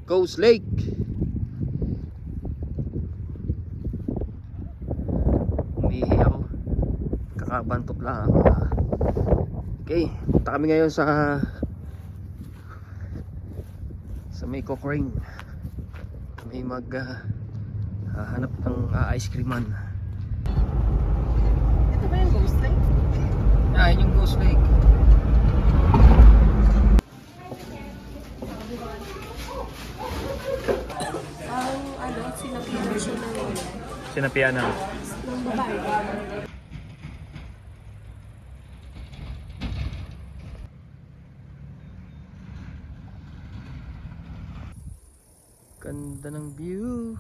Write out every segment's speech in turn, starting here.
Ghost Lake. Umihi ako, kakabantot lang. Okay, punta kami ngayon sa may Cochrane. May hanap ng ice creaman. Ito ba yung Ghost Lake? Yun yung Ghost Lake. Sinapian siya ng Sinapian na. babae. Ganda ng view.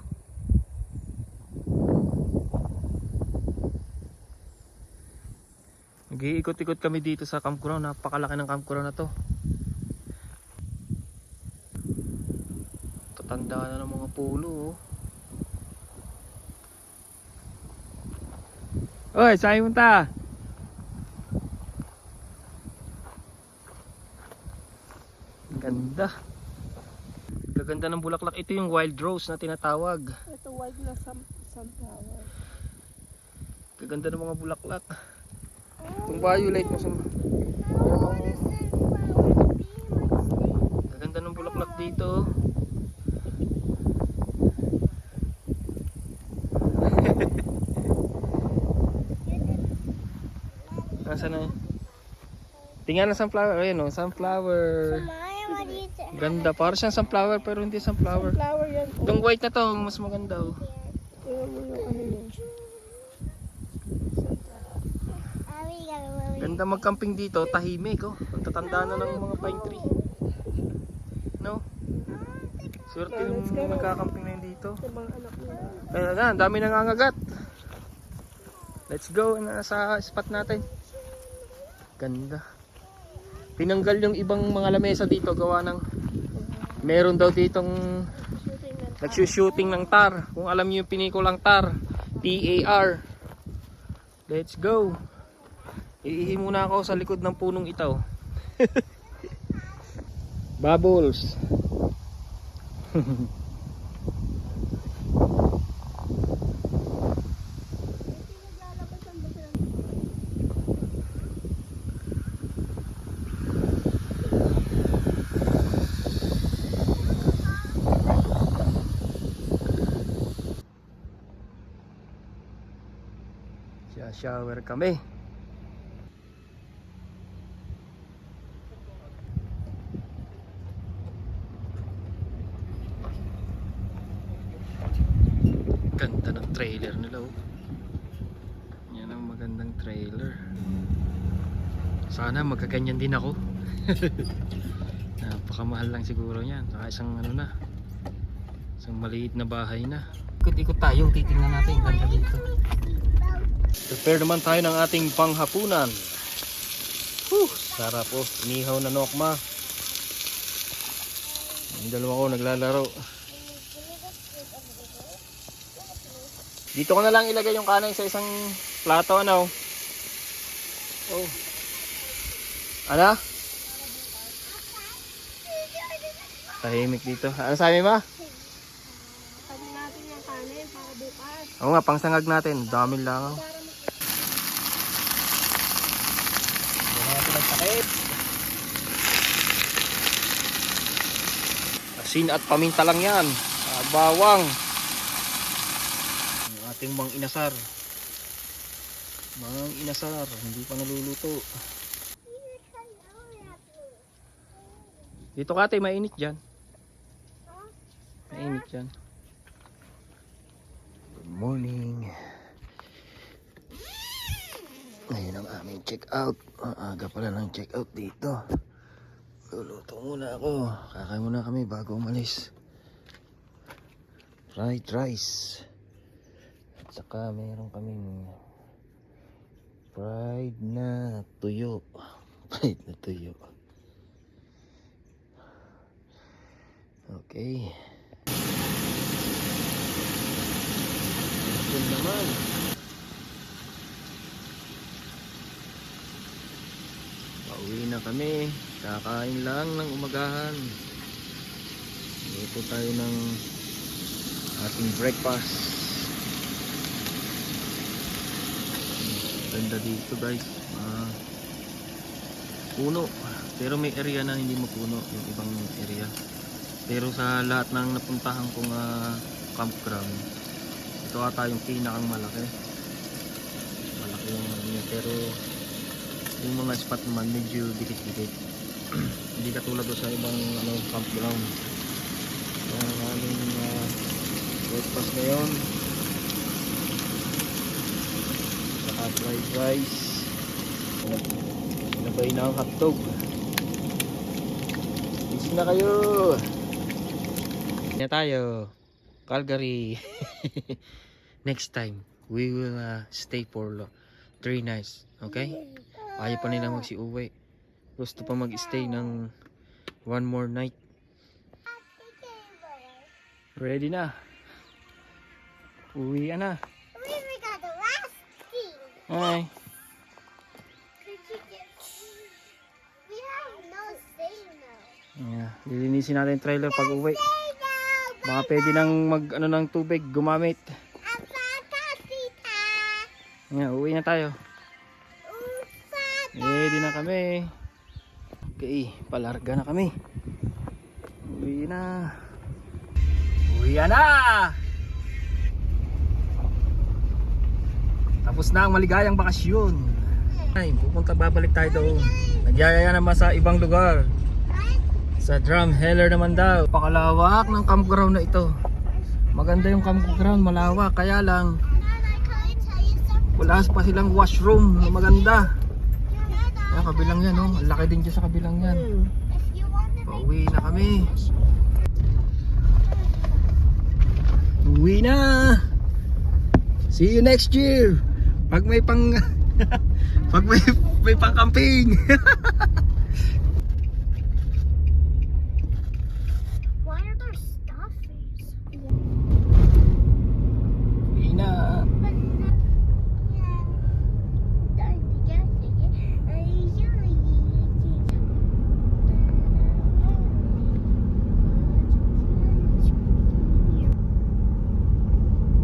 Nag-iikot-ikot kami dito sa campground. Napakalaki ng campground na to. Tatanda na ng mga pulo. Oy, saan punta? Ganda. Gaganda ng bulaklak. Ito yung wild rose na tinatawag. Ito white na sunflower. Gaganda ng mga bulaklak. Kung violet na sa... Gaganda ng bulaklak dito. Nasaan na? Tingnan na sunflower. Ayun o, sunflower. Ganda. Parang siyang sunflower pero hindi sunflower. Flower yan. Itong white na to, mas maganda o. Tingnan mo yung ano yun. Ganda mag-camping dito, tahimik oh. Ang tatanda na ng mga pine tree. No? Swerte yung nagka-camping na yun dito. Yung mga anak nila. Kaya na, ang dami nangangagat. Let's go sa spot natin. Ganda. Tinanggal yung ibang mga lamesa dito gawa ng meron daw ditong nagsushooting ng tar. Kung alam niyo yung pinikulang tar, TAR. Let's go. Iihi muna ako sa likod ng punong itaw. Bubbles. Shower kami. Ganda ng trailer nila oh. Yan ang magandang trailer. Sana magkaganyan din ako. Napakamahal lang siguro yan. Saka isang ano na, isang maliit na bahay na. Ikot-ikot tayo, titingnan natin. Ganda dito. Prepare naman tayo ng ating panghapunan. Sarap po, inihaw na nokma. Yung dalawa ko naglalaro. Dito ko na lang ilagay yung kanin sa isang plato, ano? Oh. Ano? Tahimik dito. Ano sabi mo? Sabi natin yung kanin para bukas. Oo nga, pangsangag natin. Dami lang. Asin at paminta lang yan. Bawang. Ang ating mang inasar. Mang inasar. Hindi pa naluluto. Dito kate, mainit dyan. Mainit dyan. Good morning. Ngayon ang aming check out. Aga pala ng check out dito. Luluto muna ako. Kakain muna kami bago umalis. Fried rice. At saka meron kaming fried na tuyo. Fried na tuyo. Okay. Ito naman. Pauwi na kami. Kakain lang ng umagahan. Ito tayo ng ating breakfast. Ganda dito guys. Puno. Pero may area na hindi mo puno. Yung ibang area. Pero sa lahat ng napuntahan kong campground, ito ata yung pinakang malaki. Malaki yung ano niya. Pero yung mga spot naman medyo dikit-dikit. Hindi katulad doon sa ibang campground. Ang aming breakfast ngayon. Saka fried rice. Nabay na ang hotdog. Gising na kayo. Na tayo. Calgary. Next time we will stay for 3 nights. Okay? Ayaw pa nila magsi-uwi. Gusto pa mag-stay ng 1 more night. Ready na. Uwi na. We got the last thing. Hi. We have no say now. Yeah, lilinisin natin yung trailer pag uwi. Baka pwede nang ng tubig gumamit. Yeah, uwi na tayo. Ready na kami. Okay, palarga na kami. Uwi na. Uwi na! Tapos na ang maligayang bakasyon. Ay, babalik tayo doon. Nagyayaya naman sa ibang lugar. Sa Drumheller naman daw. Pakalawak ng campground na ito. Maganda yung campground, malawak. Kaya lang, wala pa silang washroom na maganda. Ayan, kabilang yan, oh. Ang laki din dyan sa kabilang yan. Pauwi na kami. Uwi na. See you next year. Pag may pang pag may pang camping. Why are there stuffies? Uwi na.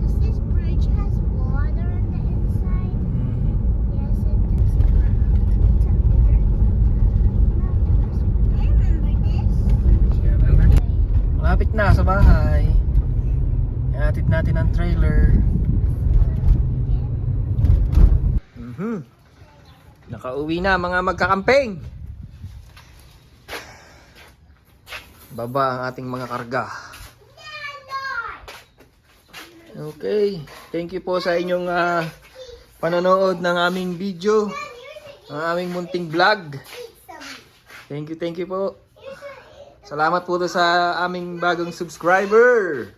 Does this bridge has water on the inside? Yes, it does. I remember this. Malapit na sa bahay. Ihatid natin ang trailer. Nakauwi na mga magkakamping. Baba ang ating mga karga. Okay, thank you po sa inyong panonood ng aming video, ng aming munting vlog. Thank you po. Salamat po sa aming bagong subscriber.